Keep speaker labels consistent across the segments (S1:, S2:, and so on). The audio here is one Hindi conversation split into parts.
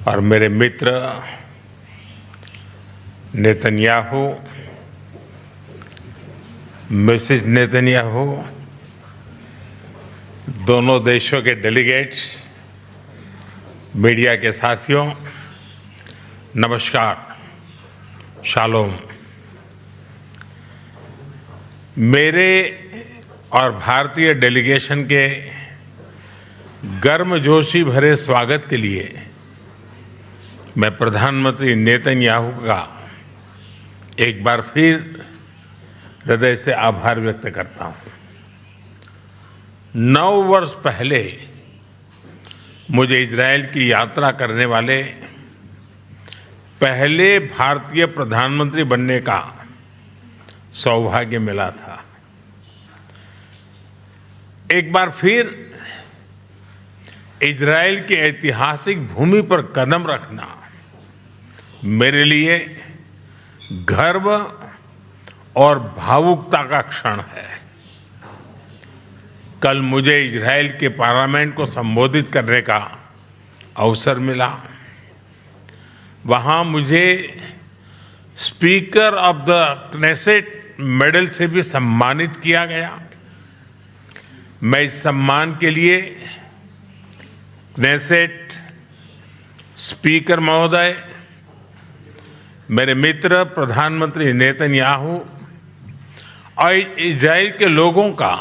S1: और मेरे मित्र नेतन्याहू, मिसेस नेतन्याहू, दोनों देशों के डेलीगेट्स, मीडिया के साथियों, नमस्कार, शालोम। मेरे और भारतीय डेलीगेशन के गर्मजोशी भरे स्वागत के लिए मैं प्रधानमंत्री नेतन्याहू का एक बार फिर हृदय से आभार व्यक्त करता हूं। 9 वर्ष पहले मुझे इजरायल की यात्रा करने वाले पहले भारतीय प्रधानमंत्री बनने का सौभाग्य मिला था। एक बार फिर इजरायल की ऐतिहासिक भूमि पर कदम रखना मेरे लिए गर्व और भावुकता का क्षण है। कल मुझे इजरायल के पार्लियामेंट को संबोधित करने का अवसर मिला। वहां मुझे speaker of the Knesset medal से भी सम्मानित किया गया। मैं इस सम्मान के लिए क्नेसेट स्पीकर महोदय, मेरे मित्र प्रधानमंत्री नेतन्याहू और इजरायल के लोगों का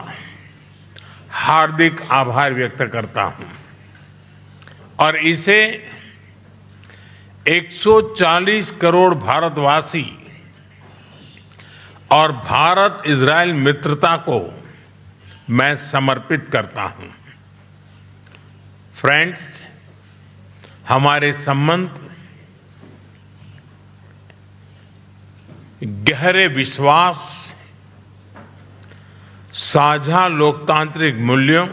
S1: हार्दिक आभार व्यक्त करता हूं और इसे 140 करोड़ भारतवासी और भारत इजरायल मित्रता को मैं समर्पित करता हूं। फ्रेंड्स, हमारे संबंध गहरे विश्वास, साझा लोकतांत्रिक मूल्यों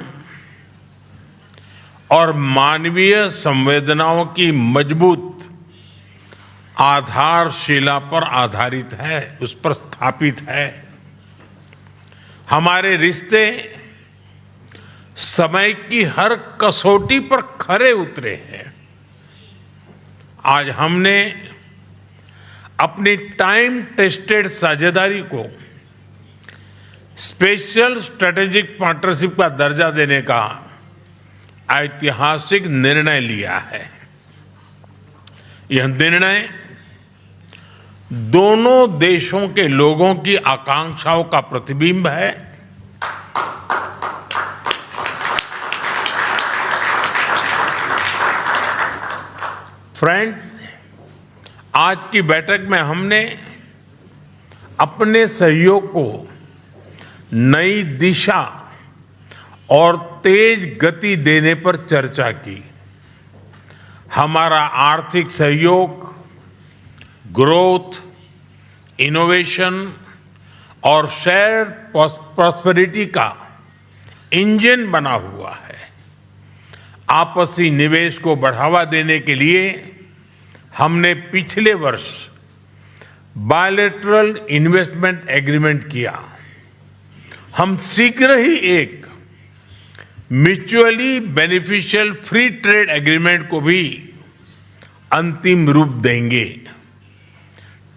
S1: और मानवीय संवेदनाओं की मजबूत आधारशिला पर आधारित है, उस पर स्थापित है। हमारे रिश्ते समय की हर कसौटी पर खरे उतरे हैं। आज हमने अपनी टाइम टेस्टेड साझेदारी को स्पेशल स्ट्रेटेजिक पार्टनरशिप का दर्जा देने का ऐतिहासिक निर्णय लिया है। यह निर्णय दोनों देशों के लोगों की आकांक्षाओं का प्रतिबिंब है। फ्रेंड्स, आज की बैठक में हमने अपने सहयोग को नई दिशा और तेज गति देने पर चर्चा की। हमारा आर्थिक सहयोग ग्रोथ, इनोवेशन और शेयर प्रॉस्पेरिटी का इंजन बना हुआ है। आपसी निवेश को बढ़ावा देने के लिए हमने पिछले वर्ष बायलैटरल इन्वेस्टमेंट एग्रीमेंट किया। हम शीघ्र ही एक mutually beneficial free trade agreement को भी अंतिम रूप देंगे।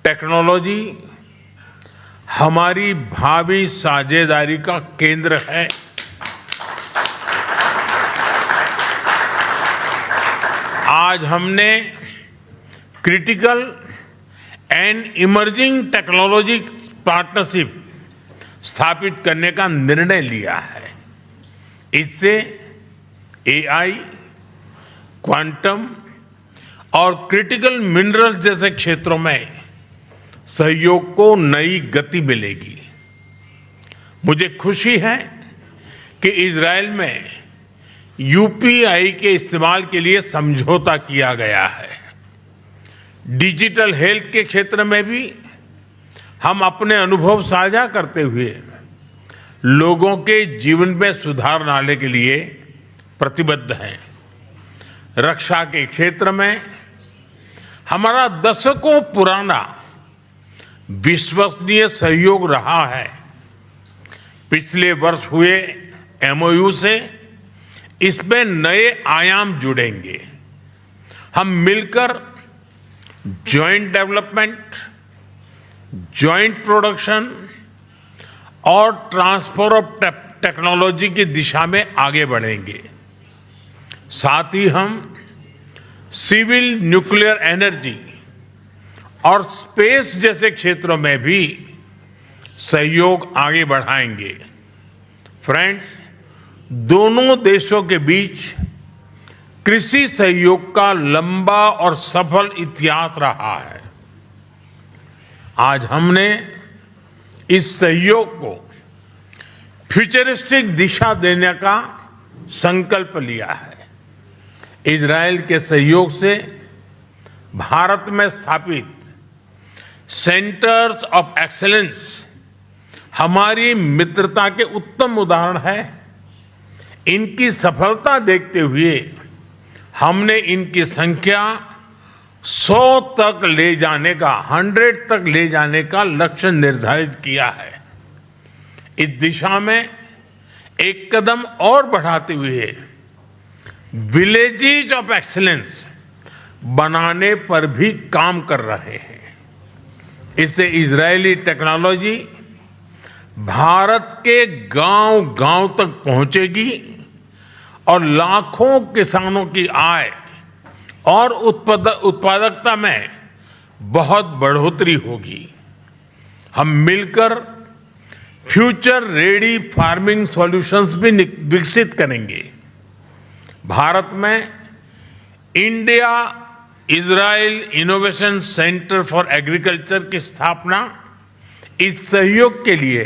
S1: टेक्नोलॉजी हमारी भावी साझेदारी का केंद्र है। आज हमने critical and emerging technology partnership स्थापित करने का निर्णय लिया है। इससे एआई, क्वांटम और क्रिटिकल मिनरल्स जैसे क्षेत्रों में सहयोग को नई गति मिलेगी। मुझे खुशी है कि इजरायल में यूपीआई के इस्तेमाल के लिए समझौता किया गया है। डिजिटल हेल्थ के क्षेत्र में भी हम अपने अनुभव साझा करते हुए लोगों के जीवन में सुधार लाने के लिए प्रतिबद्ध हैं। रक्षा के क्षेत्र में हमारा दशकों पुराना विश्वसनीय सहयोग रहा है। पिछले वर्ष हुए एमओयू से इसमें नए आयाम जुड़ेंगे। हम मिलकर जॉइंट डेवलपमेंट, जॉइंट प्रोडक्शन और ट्रांसफर ऑफ टेक्नोलॉजी की दिशा में आगे बढ़ेंगे। साथ ही हम सिविल न्यूक्लियर एनर्जी और स्पेस जैसे क्षेत्रों में भी सहयोग आगे बढ़ाएंगे। फ्रेंड्स, दोनों देशों के बीच कृषि सहयोग का लंबा और सफल इतिहास रहा है। आज हमने इस सहयोग को फ्यूचरिस्टिक दिशा देने का संकल्प लिया है। इजरायल के सहयोग से भारत में स्थापित सेंटर्स ऑफ एक्सीलेंस हमारी मित्रता के उत्तम उदाहरण है। इनकी सफलता देखते हुए हमने इनकी संख्या 100 तक ले जाने का 100 तक ले जाने का लक्ष्य निर्धारित किया है। इस दिशा में एक कदम और बढ़ाते हुए विलेजेस ऑफ एक्सीलेंस बनाने पर भी काम कर रहे हैं। इससे इजरायली टेक्नोलॉजी भारत के गांव-गांव तक पहुंचेगी और लाखों किसानों की आय और उत्पादकता में बहुत बढ़ोतरी होगी। हम मिलकर फ्यूचर रेडी फार्मिंग सॉल्यूशंस भी विकसित करेंगे। भारत में India Israel innovation centre for agriculture की स्थापना इस सहयोग के लिए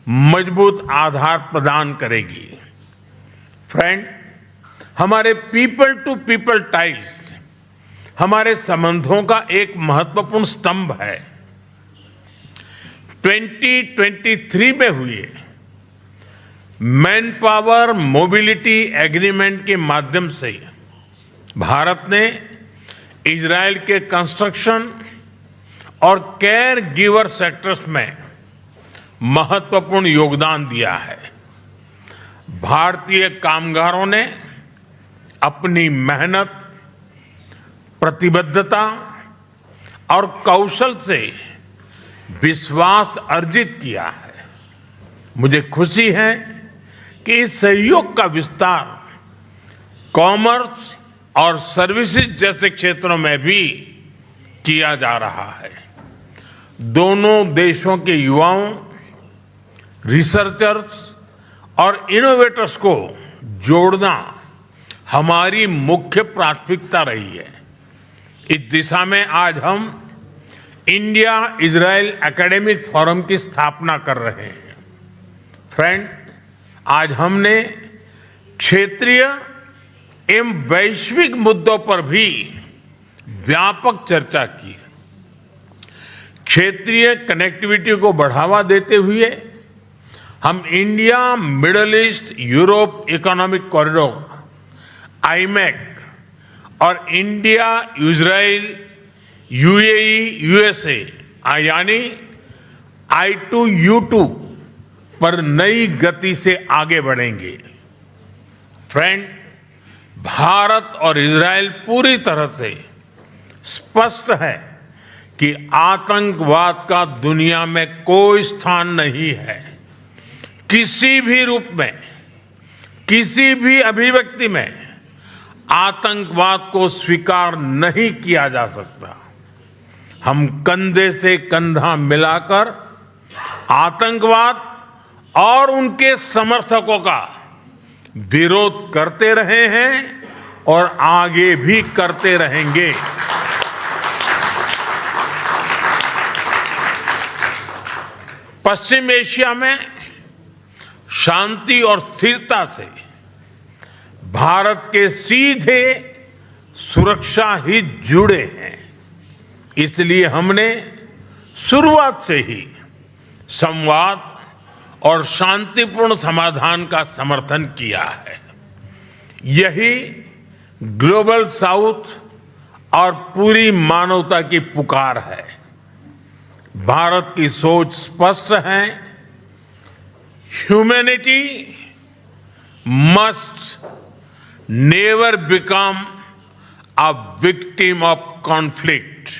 S1: मजबूत आधार प्रदान करेगी। फ्रेंड, हमारे पीपल टू पीपल टाइज हमारे संबंधों का एक महत्वपूर्ण स्तंभ है। 2023 में हुए मैन पावर मोबिलिटी एग्रीमेंट के माध्यम से भारत ने इजरायल के कंस्ट्रक्शन और केयर गिवर सेक्टर्स में महत्वपूर्ण योगदान दिया है। भारतीय कामगारों ने अपनी मेहनत, प्रतिबद्धता और कौशल से विश्वास अर्जित किया है। मुझे खुशी है कि इस सहयोग का विस्तार कॉमर्स और सर्विसेज जैसे क्षेत्रों में भी किया जा रहा है। दोनों देशों के युवाओं, रिसर्चर्स और इनोवेटर्स को जोड़ना हमारी मुख्य प्राथमिकता रही है। इस दिशा में आज हम इंडिया इजराइल एकेडमिक फोरम की स्थापना कर रहे हैं। फ्रेंड्स, आज हमने क्षेत्रीय एवं वैश्विक मुद्दों पर भी व्यापक चर्चा की। क्षेत्रीय कनेक्टिविटी को बढ़ावा देते हुए हम India middle east Europe economic corridor IMEC और इंडिया इजराइल यूएई यूएसए यानी I2U2 पर नई गति से आगे बढ़ेंगे। फ्रेंड्स, भारत और इजराइल पूरी तरह से स्पष्ट है कि आतंकवाद का दुनिया में कोई स्थान नहीं है। किसी भी रूप में, किसी भी अभिव्यक्ति में आतंकवाद को स्वीकार नहीं किया जा सकता। हम कंधे से कंधा मिलाकर आतंकवाद और उनके समर्थकों का विरोध करते रहे हैं और आगे भी करते रहेंगे। पश्चिम एशिया में शांति और स्थिरता से भारत के सीधे सुरक्षा हित जुड़े हैं। इसलिए हमने शुरुआत से ही संवाद और शांतिपूर्ण समाधान का समर्थन किया है। यही ग्लोबल साउथ और पूरी मानवता की पुकार है। भारत की सोच स्पष्ट है। Humanity must never become a victim of conflict.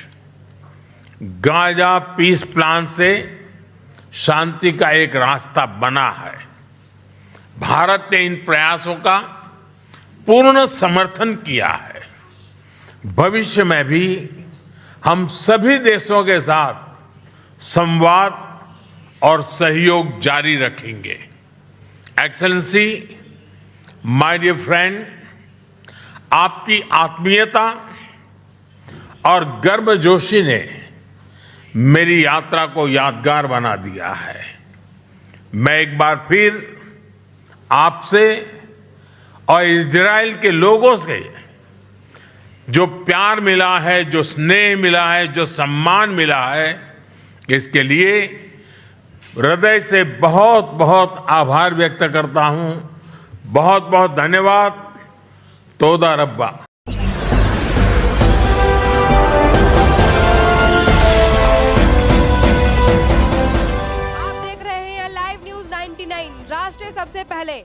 S1: Gaza peace plan से शांति का एक रास्ता बना है। भारत ने इन प्रयासों का पूर्ण समर्थन किया है। भविष्य में भी हम सभी देशों के साथ संवाद और सहयोग जारी रखेंगे। एक्सेलेंसी, माय डियर फ्रेंड, आपकी आत्मीयता और गर्मजोशी ने मेरी यात्रा को यादगार बना दिया है। मैं एक बार फिर आपसे और इजराइल के लोगों से जो प्यार मिला है, जो स्नेह मिला है, जो सम्मान मिला है, इसके लिए हृदय से बहुत बहुत आभार व्यक्त करता हूं। बहुत बहुत धन्यवाद। तोदा रब्बा।
S2: आप देख रहे हैं लाइव न्यूज 99, राष्ट्र सबसे पहले।